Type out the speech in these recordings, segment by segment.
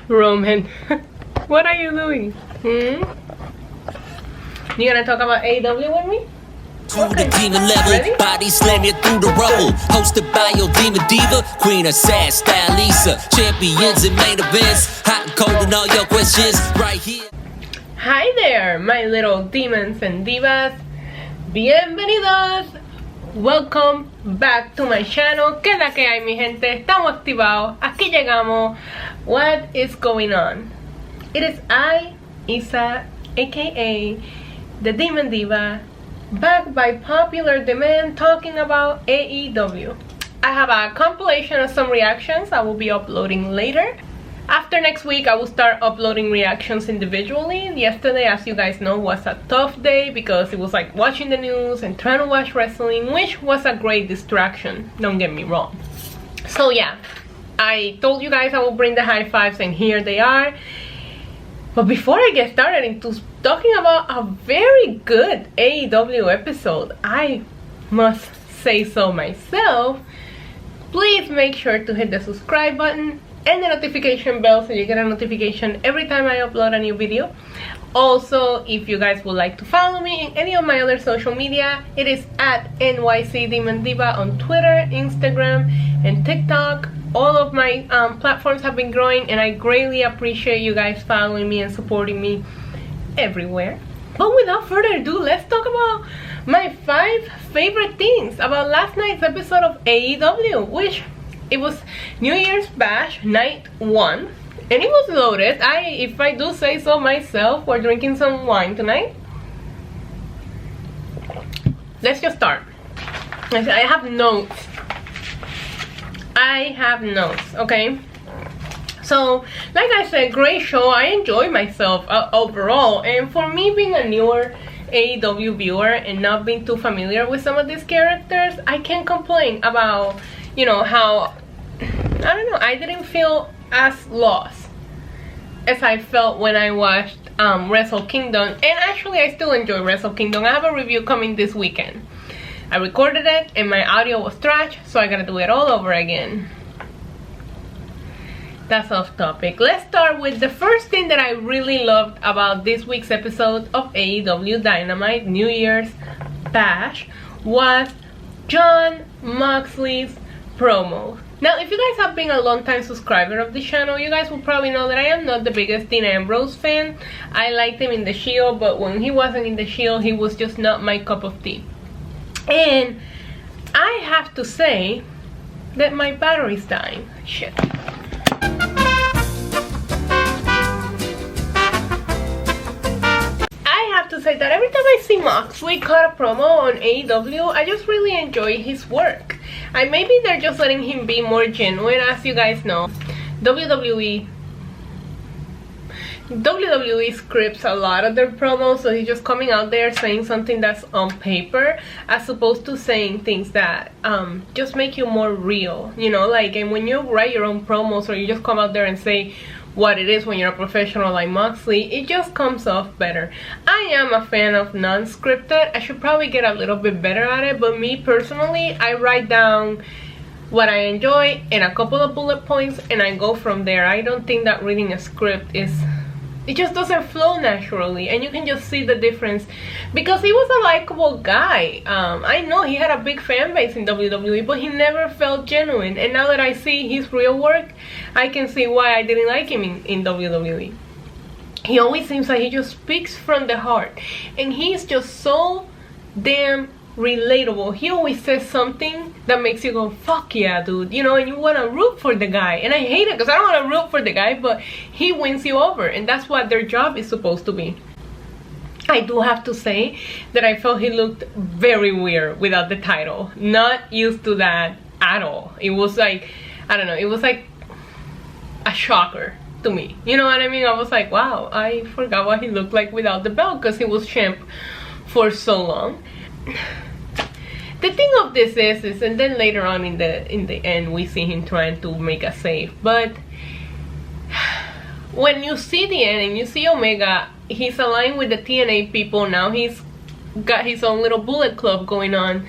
Roman, what are you doing? You gonna talk about AEW with me? To the demon level, body slamming through the rubble. Hosted by your demon diva, queen of sad style Lisa. Champions and main events, hot and cold and all your questions right here. Hi there, my little demons and divas. Bienvenidos. Welcome back to my channel. ¿Qué es la que hay, mi gente? Estamos activados. Aquí llegamos. What is going on? It is I, Isa, aka the Demon Diva, back by popular demand talking about AEW. I have a compilation of some reactions I will be uploading later. After next week, I will start uploading reactions individually. Yesterday, as you guys know, was a tough day because it was like watching the news and trying to watch wrestling, which was a great distraction, don't get me wrong. So yeah, I told you guys I will bring the high fives and here they are. But before I get started into talking about a very good AEW episode, I must say so myself, please make sure to hit the subscribe button and the notification bell so you get a notification every time I upload a new video. Also, if you guys would like to follow me in any of my other social media, it is at NYC Demon Diva on Twitter, Instagram, and TikTok. All of my platforms have been growing and I greatly appreciate you guys following me and supporting me everywhere. But without further ado, let's talk about my 5 favorite things about last night's episode of AEW, which it was New Year's Bash night 1 and it was loaded. If I do say so myself, we're drinking some wine tonight. Let's just start. I have notes. Okay? So, like I said, great show. I enjoyed myself overall, and for me being a newer AEW viewer and not being too familiar with some of these characters, I can't complain about, you know, how, I don't know, I didn't feel as lost as I felt when I watched Wrestle Kingdom. And actually I still enjoy Wrestle Kingdom. I have a review coming this weekend. I recorded it and my audio was trash, so I gotta do it all over again. That's off topic. Let's start with the first thing that I really loved about this week's episode of AEW Dynamite New Year's Bash was Jon Moxley's promo. Now, if you guys have been a long-time subscriber of the channel, you guys will probably know that I am not the biggest Dean Ambrose fan. I liked him in the Shield, but when he wasn't in the Shield, he was just not my cup of tea. And I have to say that my battery's dying. Shit. To say that every time I see Moxley cut a promo on AEW, I just really enjoy his work. And maybe they're just letting him be more genuine. As you guys know, WWE scripts a lot of their promos, so he's just coming out there saying something that's on paper as opposed to saying things that just make you more real, you know, like, and when you write your own promos or you just come out there and say what it is when you're a professional like Moxley, it just comes off better. I am a fan of non-scripted. I should probably get a little bit better at it, but me personally, I write down what I enjoy and a couple of bullet points and I go from there. I don't think that reading a script is, it just doesn't flow naturally, and you can just see the difference because he was a likable guy. I know he had a big fan base in WWE, but he never felt genuine, and now that I see his real work, I can see why I didn't like him in WWE. He always seems like he just speaks from the heart, and he's just so damn relatable. He always says something that makes you go, fuck yeah, dude, you know, and you want to root for the guy. And I hate it because I don't want to root for the guy, but he wins you over, and that's what their job is supposed to be. I do have to say that I felt he looked very weird without the title. Not used to that at all. It was like, I don't know, it was like a shocker to me, you know what I mean? I was like, wow, I forgot what he looked like without the belt because he was champ for so long. The thing of this is, and then later on in the end we see him trying to make a save, but when you see the end and you see Omega, he's aligned with the TNA people now. He's got his own little Bullet Club going on.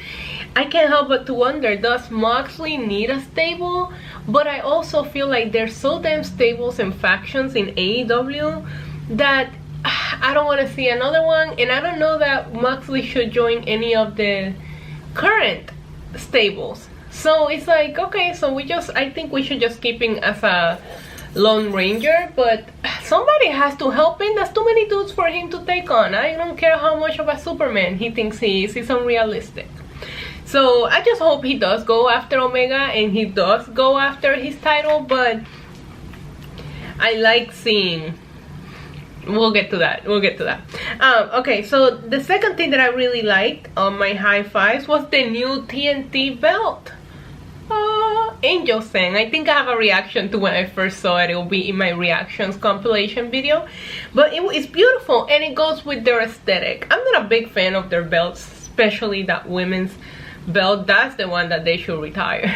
I can't help but to wonder, does Moxley need a stable, but I also feel like there's so damn stables and factions in AEW that I don't want to see another one, and I don't know that Moxley should join any of the current stables. So it's like, okay, so I think we should just keep him as a Lone Ranger, but somebody has to help him. There's too many dudes for him to take on. I don't care how much of a Superman he thinks he is. It's unrealistic. So I just hope he does go after Omega and he does go after his title, but I like seeing. We'll get to that. Okay, so the second thing that I really liked on my high fives was the new TNT Belt. Angel sang. I think I have a reaction to when I first saw it. It will be in my reactions compilation video, but it's beautiful and it goes with their aesthetic. I'm not a big fan of their belts, especially that women's belt. That's the one that they should retire.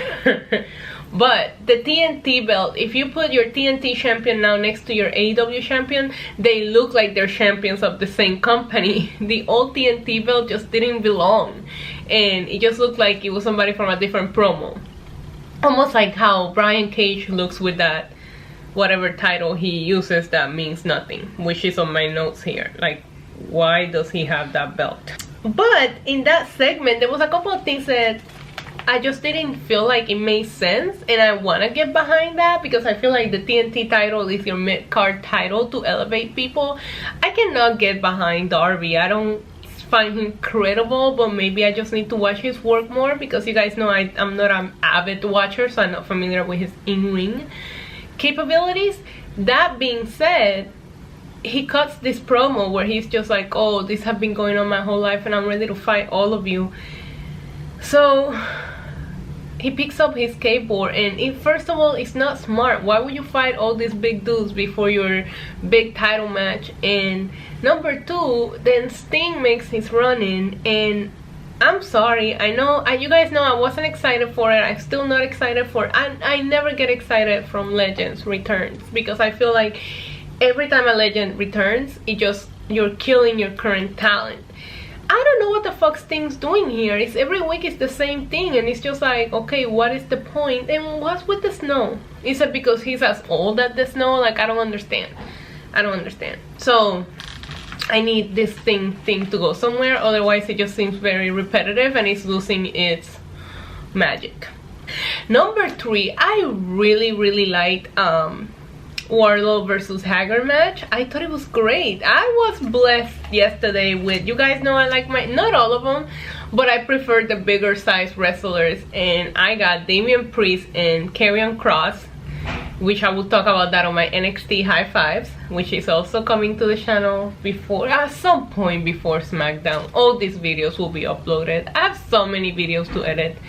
But the TNT belt, if you put your TNT champion now next to your AEW champion, they look like they're champions of the same company. The old TNT belt just didn't belong, and it just looked like it was somebody from a different promo. Almost like how Brian Cage looks with that whatever title he uses that means nothing, which is on my notes here. Like, why does he have that belt? But in that segment, there was a couple of things that I just didn't feel like it made sense, and I want to get behind that because I feel like the TNT title is your mid-card title to elevate people. I cannot get behind Darby. I don't find him credible, but maybe I just need to watch his work more because you guys know I'm not an avid watcher, so I'm not familiar with his in-ring capabilities. That being said, he cuts this promo where he's just like, oh, this has been going on my whole life and I'm ready to fight all of you. So he picks up his skateboard, and first of all, it's not smart. Why would you fight all these big dudes before your big title match? And number two, then Sting makes his run in, and I'm sorry, I know, you guys know I wasn't excited for it. I'm still not excited for it. I never get excited from Legends returns because I feel like every time a legend returns, you're killing your current talent. I don't know what the fuck Sting's doing here. It's every week it's the same thing, and it's just like, okay, what is the point? And what's with the snow? Is it because he's as old as the snow? Like, I don't understand. So I need this thing to go somewhere, otherwise it just seems very repetitive and it's losing its magic. Number 3, I really liked Wardlow versus Hager match. I thought it was great. I was blessed yesterday with, you guys know I like not all of them, but I prefer the bigger size wrestlers, and I got Damian Priest and Karrion Kross, which I will talk about that on my NXT High Fives, which is also coming to the channel at some point before SmackDown. All these videos will be uploaded. I have so many videos to edit.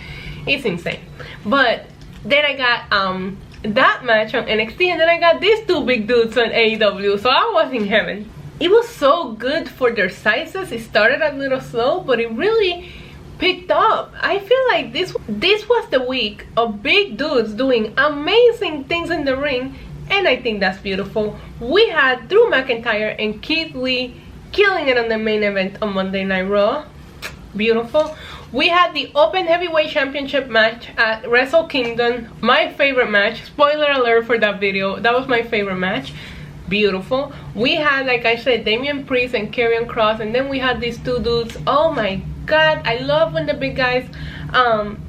It's insane. But then I got that match on NXT, and then I got these two big dudes on AEW, so I was in heaven. It was so good for their sizes. It started a little slow, but it really picked up. I feel like this was the week of big dudes doing amazing things in the ring, and I think that's beautiful. We had Drew McIntyre and Keith Lee killing it on the main event on Monday Night Raw. Beautiful. We had the Open Heavyweight Championship match at Wrestle Kingdom. My favorite match. Spoiler alert for that video. That was my favorite match. Beautiful. We had, like I said, Damian Priest and Karrion Kross, and then we had these two dudes. Oh my god, I love when the big guys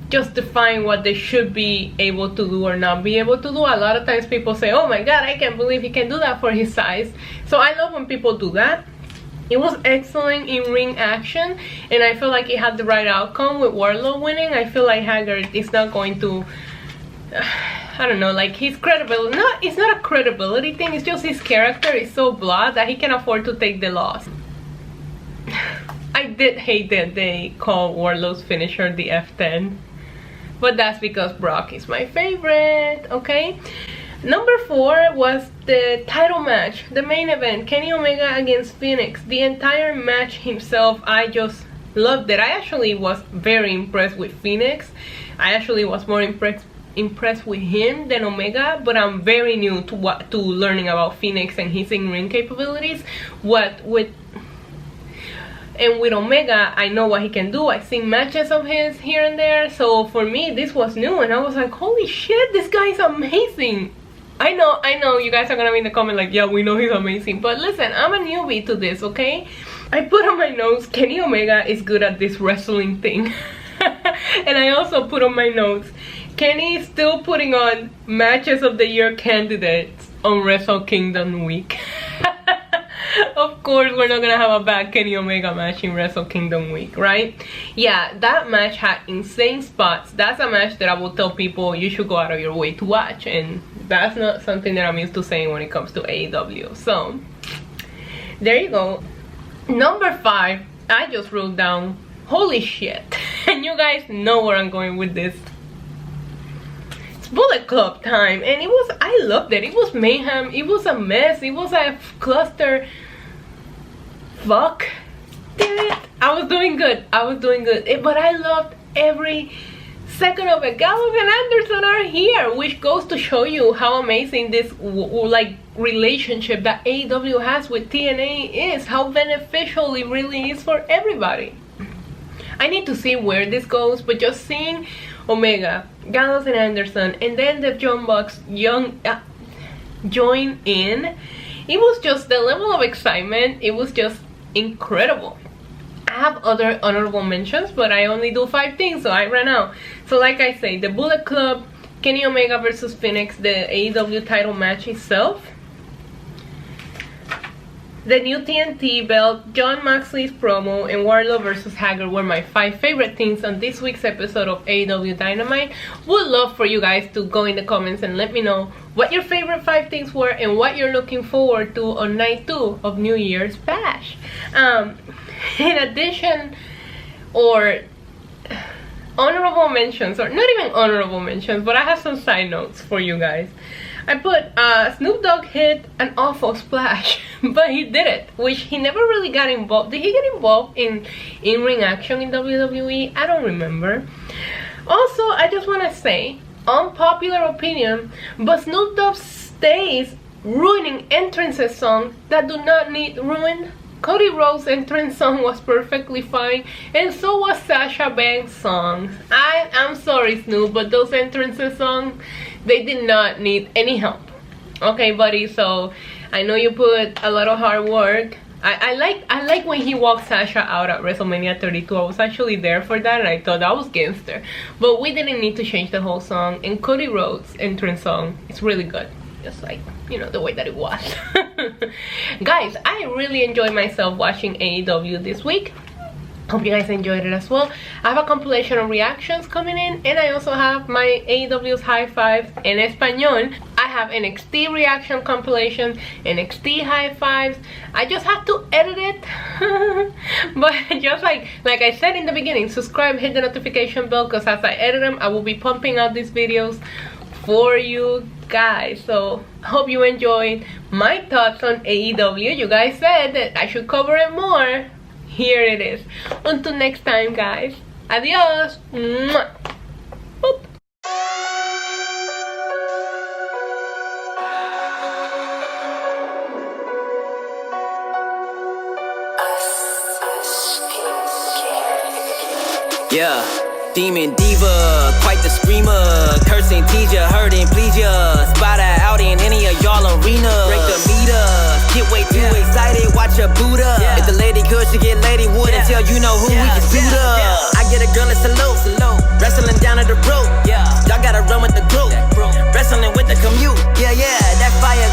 just define what they should be able to do or not be able to do. A lot of times people say, oh my god, I can't believe he can do that for his size. So I love when people do that. It was excellent in ring action, and I feel like it had the right outcome with Wardlow winning. I feel like Hager is not going to, I don't know, like his credibility, it's not a credibility thing, it's just his character is so blah that he can afford to take the loss. I did hate that they call Wardlow's finisher the F10, but that's because Brock is my favorite, okay? Number 4 was the title match, the main event, Kenny Omega against Phoenix. The entire match himself, I just loved it. I actually was very impressed with Phoenix. I actually was more impressed with him than Omega, but I'm very new to learning about Phoenix and his in-ring capabilities. And with Omega, I know what he can do. I've seen matches of his here and there. So for me, this was new. And I was like, holy shit, this guy's amazing. I know, you guys are gonna be in the comment like, yeah, we know he's amazing. But listen, I'm a newbie to this, okay? I put on my notes, Kenny Omega is good at this wrestling thing. And I also put on my notes, Kenny is still putting on matches of the year candidates on Wrestle Kingdom week. Of course, we're not gonna have a bad Kenny Omega match in Wrestle Kingdom week, right? Yeah, that match had insane spots. That's a match that I will tell people you should go out of your way to watch, and that's not something that I'm used to saying when it comes to AEW. So there you go. Number 5, I just wrote down, holy shit. And you guys know where I'm going with this. It's Bullet Club time, and I loved it. It was mayhem, it was a mess, it was a cluster. Fuck. Damn it. I was doing good. But I loved every second of it. Gallows and Anderson are here, which goes to show you how amazing this like relationship that AEW has with TNA is, how beneficial it really is for everybody. I need to see where this goes, but just seeing Omega, Gallows and Anderson, and then the Young Bucks join in, it was just the level of excitement. It was just incredible. I have other honorable mentions, but I only do 5 things, so I ran out. So like I say, the Bullet Club, Kenny Omega versus Phoenix, the AEW title match itself, the new TNT Belt, John Moxley's promo, and Wardlow versus Hager were my 5 favorite things on this week's episode of AEW Dynamite. Would love for you guys to go in the comments and let me know what your favorite 5 things were and what you're looking forward to on night 2 of New Year's Bash. In addition, or honorable mentions, or not even honorable mentions, but I have some side notes for you guys. I put Snoop Dogg hit an awful splash, but he did it, which he never really got involved. Did he get involved in in-ring action in WWE? I don't remember. Also, I just want to say, unpopular opinion, but Snoop Dogg stays ruining entrances songs that do not need ruined. Cody Rhodes' entrance song was perfectly fine, and so was Sasha Banks' songs. I'm sorry, Snoop, but those entrances songs, they did not need any help. Okay, buddy, so I know you put a lot of hard work. I like when he walked Sasha out at WrestleMania 32. I was actually there for that, and I thought that was gangster. But we didn't need to change the whole song, and Cody Rhodes' entrance song is really good. Just like, you know, the way that it was. Guys, I really enjoyed myself watching AEW this week. Hope you guys enjoyed it as well. I have a compilation of reactions coming in, and I also have my AEW's High Fives in Espanol. I have NXT reaction compilation, NXT High Fives. I just have to edit it. But just like I said in the beginning, subscribe, hit the notification bell, because as I edit them, I will be pumping out these videos for you guys. So hope you enjoyed my thoughts on AEW. You guys said that I should cover it more. Here it is. Until next time, guys. Adios. Mwah. Boop. Yeah, Demon Diva, quite the screamer. Cursing, tease ya, hurting, please ya. Spot her out in any of y'all arena. Break the meter, get way too excited, watch her boot up. If the lady could, she get lady wood until you know who we can suit up. I get a girl a salute, wrestling down at the rope. Y'all gotta run with the group, wrestling with the commute. Yeah, that fire